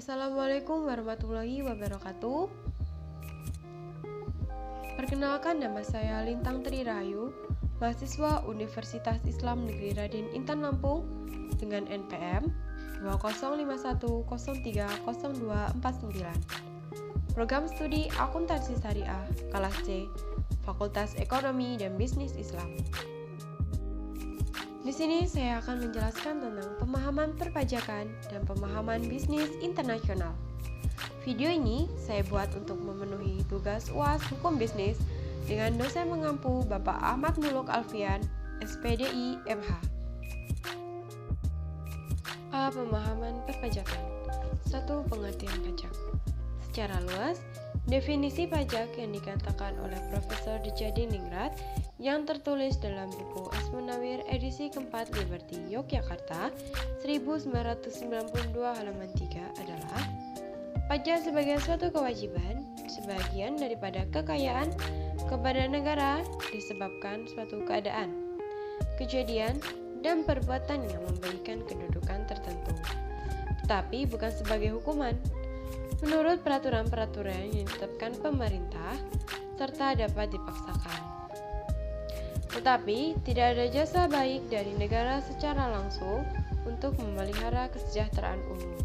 Assalamualaikum warahmatullahi wabarakatuh. Perkenalkan, nama saya Lintang Tri Rahayu, mahasiswa Universitas Islam Negeri Raden Intan Lampung dengan NPM 2051030249. Program Studi Akuntansi Syariah, kelas C, Fakultas Ekonomi dan Bisnis Islam. Di sini saya akan menjelaskan tentang pemahaman perpajakan dan pemahaman bisnis internasional. Video ini saya buat untuk memenuhi tugas UAS Hukum Bisnis dengan dosen mengampu Bapak Ahmad Muluk Alfian, SPDI MH. A. Pemahaman perpajakan. 1. Pengertian pajak. Secara luas, definisi pajak yang dikatakan oleh Profesor Djadiningrat yang tertulis dalam buku S. Munawir edisi keempat Liberty Yogyakarta 1992 halaman 3 adalah pajak sebagai suatu kewajiban sebagian daripada kekayaan kepada negara disebabkan suatu keadaan, kejadian, dan perbuatan yang memberikan kedudukan tertentu, tetapi bukan sebagai hukuman menurut peraturan-peraturan yang ditetapkan pemerintah serta dapat dipaksakan. Tetapi tidak ada jasa baik dari negara secara langsung untuk memelihara kesejahteraan umum.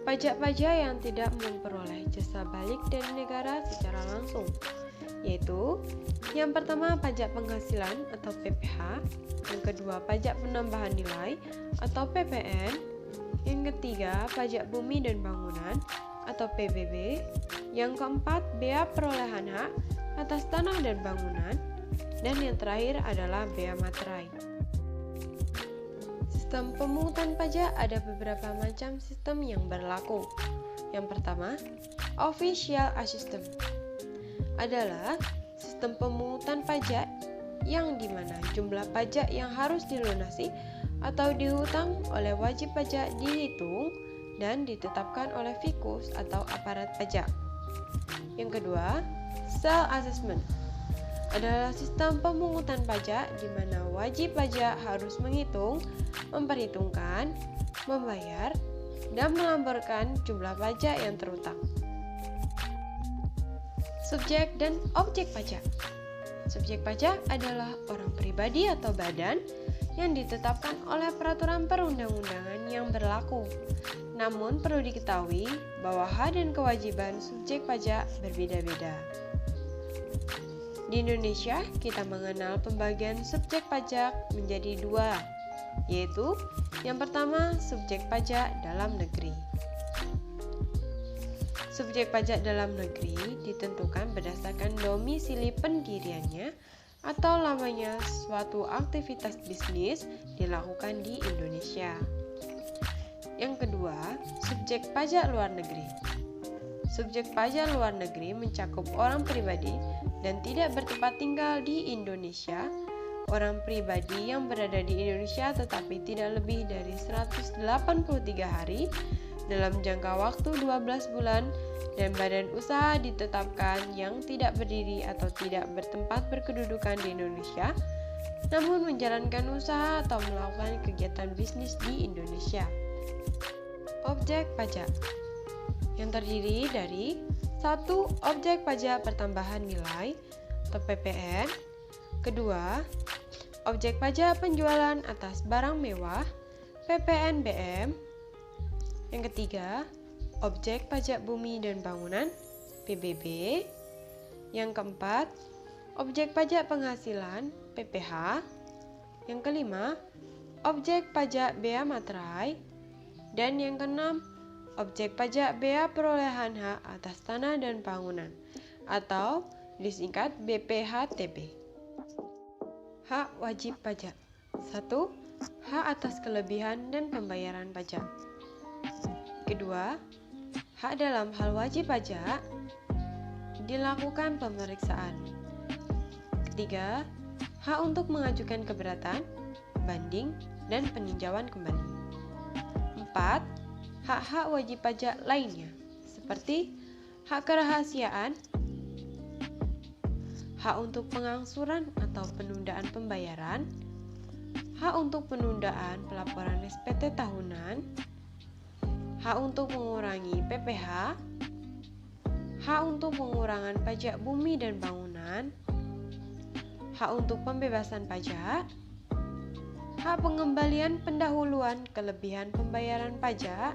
Pajak-pajak yang tidak memperoleh jasa balik dari negara secara langsung, yaitu yang pertama pajak penghasilan atau PPh, yang kedua pajak penambahan nilai atau PPN, yang ketiga pajak bumi dan bangunan atau PBB, yang keempat bea perolehan hak atas tanah dan bangunan, dan yang terakhir adalah bea materai. Sistem pemungutan pajak ada beberapa macam sistem yang berlaku. Yang pertama, official system adalah sistem pemungutan pajak yang dimana jumlah pajak yang harus dilunasi atau dihutang oleh wajib pajak dihitung dan ditetapkan oleh fikus atau aparat pajak. Yang kedua, self-assessment adalah sistem pemungutan pajak di mana wajib pajak harus menghitung, memperhitungkan, membayar, dan melaporkan jumlah pajak yang terutang. Subjek dan objek pajak. Subjek pajak adalah orang pribadi atau badan yang ditetapkan oleh peraturan perundang-undangan yang berlaku. Namun perlu diketahui bahwa hak dan kewajiban subjek pajak berbeda-beda. Di Indonesia, kita mengenal pembagian subjek pajak menjadi dua, yaitu yang pertama subjek pajak dalam negeri. Subjek pajak dalam negeri ditentukan berdasarkan domisili pendiriannya atau lamanya suatu aktivitas bisnis dilakukan di Indonesia. Yang kedua, subjek pajak luar negeri. Subjek pajak luar negeri mencakup orang pribadi dan tidak bertempat tinggal di Indonesia, orang pribadi yang berada di Indonesia tetapi tidak lebih dari 183 hari dalam jangka waktu 12 bulan, dan badan usaha ditetapkan yang tidak berdiri atau tidak bertempat berkedudukan di Indonesia, namun menjalankan usaha atau melakukan kegiatan bisnis di Indonesia. Objek pajak yang terdiri dari 1. Objek pajak pertambahan nilai atau PPN. Kedua, objek pajak penjualan atas barang mewah PPNBM. Yang ketiga, objek pajak bumi dan bangunan PBB. Yang keempat, objek pajak penghasilan PPh. Yang kelima, objek pajak bea materai. Dan yang keenam, objek pajak bea perolehan hak atas tanah dan bangunan atau disingkat BPHTB. Hak wajib pajak. 1. Hak atas kelebihan dan pembayaran pajak. Kedua, hak dalam hal wajib pajak dilakukan pemeriksaan. Ketiga, hak untuk mengajukan keberatan, banding, dan peninjauan kembali. 4. Hak-hak wajib pajak lainnya seperti hak kerahasiaan, hak untuk pengangsuran atau penundaan pembayaran, hak untuk penundaan pelaporan SPT tahunan, H untuk mengurangi PPh, H untuk pengurangan pajak bumi dan bangunan, H untuk pembebasan pajak, H pengembalian pendahuluan kelebihan pembayaran pajak,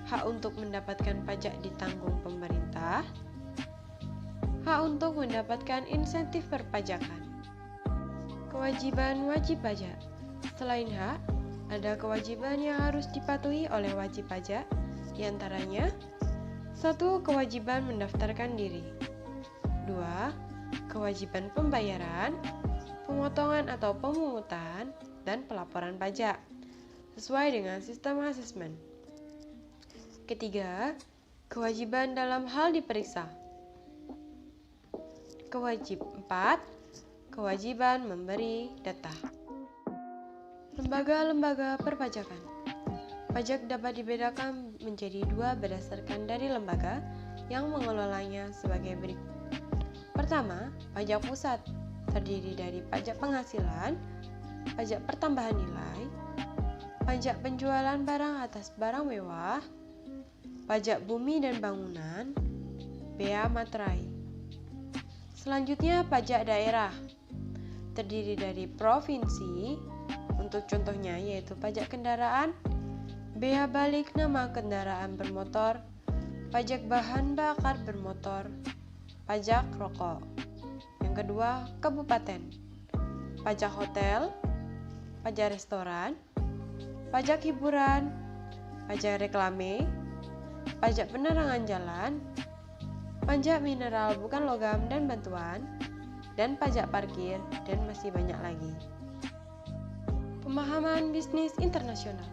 H untuk mendapatkan pajak ditanggung pemerintah, H untuk mendapatkan insentif perpajakan. Kewajiban wajib pajak. Selain H, ada kewajiban yang harus dipatuhi oleh wajib pajak, diantaranya 1. Kewajiban mendaftarkan diri, 2. Kewajiban pembayaran, pemotongan atau pemungutan, dan pelaporan pajak sesuai dengan sistem asesmen. Ketiga, kewajiban dalam hal diperiksa. 4. Kewajiban memberi data. Lembaga-lembaga perpajakan. Pajak dapat dibedakan menjadi 2 berdasarkan dari lembaga yang mengelolanya sebagai berikut. Pertama, pajak pusat terdiri dari pajak penghasilan, pajak pertambahan nilai, pajak penjualan barang atas barang mewah, pajak bumi dan bangunan, bea materai. Selanjutnya, pajak daerah terdiri dari provinsi, untuk contohnya yaitu pajak kendaraan, bea balik nama kendaraan bermotor, pajak bahan bakar bermotor, pajak rokok. Yang kedua, kabupaten, pajak hotel, pajak restoran, pajak hiburan, pajak reklame, pajak penerangan jalan, pajak mineral bukan logam dan bantuan, dan pajak parkir, dan masih banyak lagi. Pemahaman bisnis internasional.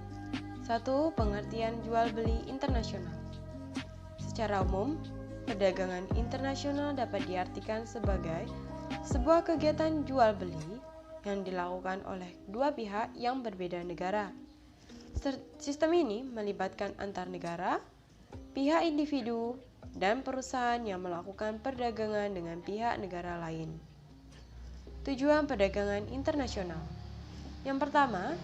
1. Pengertian jual beli internasional. Secara umum, perdagangan internasional dapat diartikan sebagai sebuah kegiatan jual beli yang dilakukan oleh dua pihak yang berbeda negara. Sistem ini melibatkan antar negara, pihak individu, dan perusahaan yang melakukan perdagangan dengan pihak negara lain. Tujuan perdagangan internasional. Yang pertama,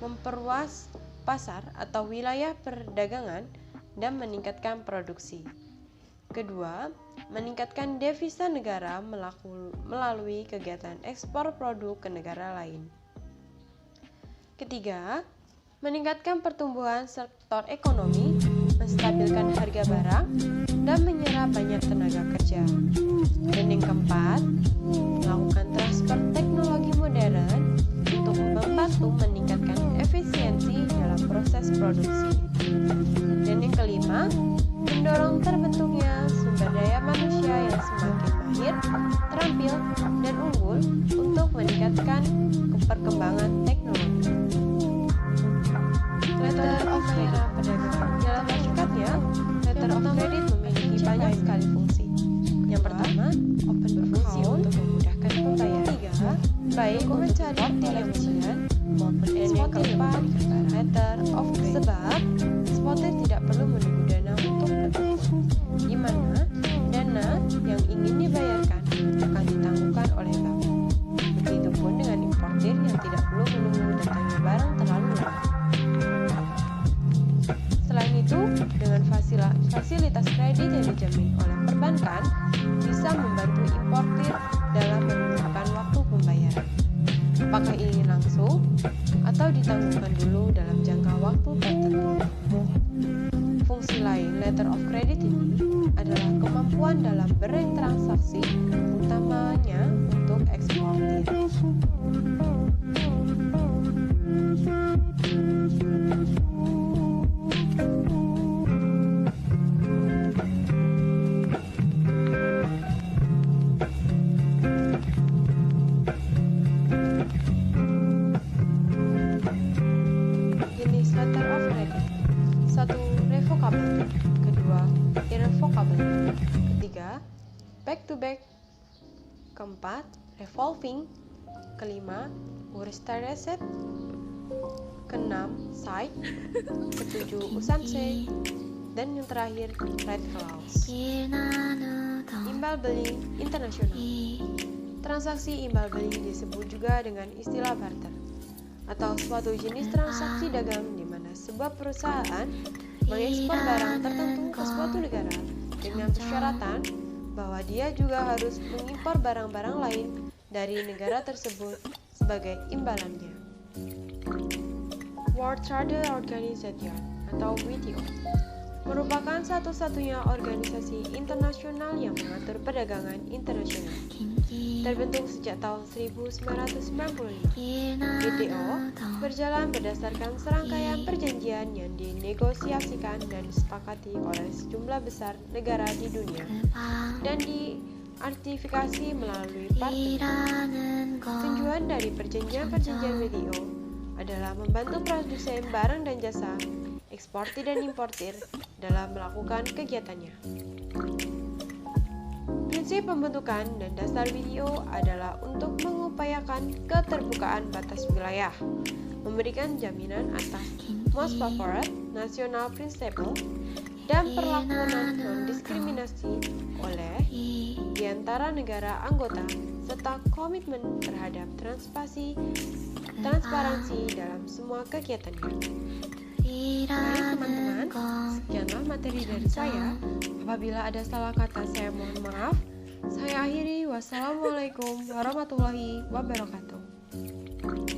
memperluas pasar atau wilayah perdagangan dan meningkatkan produksi. Kedua, meningkatkan devisa negara melalui kegiatan ekspor produk ke negara lain. Ketiga, meningkatkan pertumbuhan sektor ekonomi, menstabilkan harga barang, dan menyerap banyak tenaga kerja. Dan yang keempat, melakukan transfer teknologi modern untuk membantu meningkatkan efisiensi dalam proses produksi. Dan yang kelima, mendorong terbentuknya sumber daya manusia yang semakin mahir, terampil, dan unggul untuk meningkatkan perkembangan teknologi. Letter of Credit. Dalam hakikatnya, Letter of Credit memiliki banyak sekali fungsi. Yang pertama, berfungsi untuk memudahkan pembayaran. Tiga, baik untuk mencari ujian maupun yang keempat, Letter of Credit. Sebab, eksportir tidak perlu menunggu dana untuk berkumpul, di mana dana yang ingin dibayarkan akan ditangguhkan oleh bank. Begitupun dengan importir yang tidak perlu menunggu datangnya barang terlalu lama. Selain itu, dengan fasilitas kredit yang dijamin oleh perbankan bisa membantu importir dalam menentukan waktu pembayaran. Apakah ini langsung atau ditangguhkan dulu dalam jangka waktu tertentu. Fungsi lain Letter of Credit ini adalah kemampuan dalam bertransaksi, utamanya untuk eksportir. Jenis Letter of Credit. 1. Revocable. Kedua, irrevocable. Ketiga, back to back. Keempat, revolving. Kelima, urustar reset. Keenam, side. Ketujuh, usanse. Dan yang terakhir, red clause. Imbal beli internasional. Transaksi imbal beli disebut juga dengan istilah barter, atau suatu jenis transaksi dagang di mana sebuah perusahaan mengekspor barang tertentu ke suatu negara dengan persyaratan bahwa dia juga harus mengimpor barang-barang lain dari negara tersebut sebagai imbalannya. World Trade Organization atau WTO merupakan satu-satunya organisasi internasional yang mengatur perdagangan internasional. Terbentuk sejak tahun 1995, WTO berjalan berdasarkan serangkaian perjanjian yang dinegosiasikan dan disepakati oleh sejumlah besar negara di dunia dan diartifikasi melalui parlemen. Tujuan dari perjanjian-perjanjian WTO adalah membantu produsen barang dan jasa, eksportir dan importir dalam melakukan kegiatannya. Prinsip pembentukan dan dasar WTO adalah untuk mengupayakan keterbukaan batas wilayah, memberikan jaminan atas most favored national principle, dan perlakuan non-diskriminasi oleh di antara negara anggota, serta komitmen terhadap transparansi dalam semua kegiatannya. Baik teman-teman, sekianlah materi dari saya. Apabila ada salah kata saya mohon maaf. Saya akhiri, wassalamualaikum warahmatullahi wabarakatuh.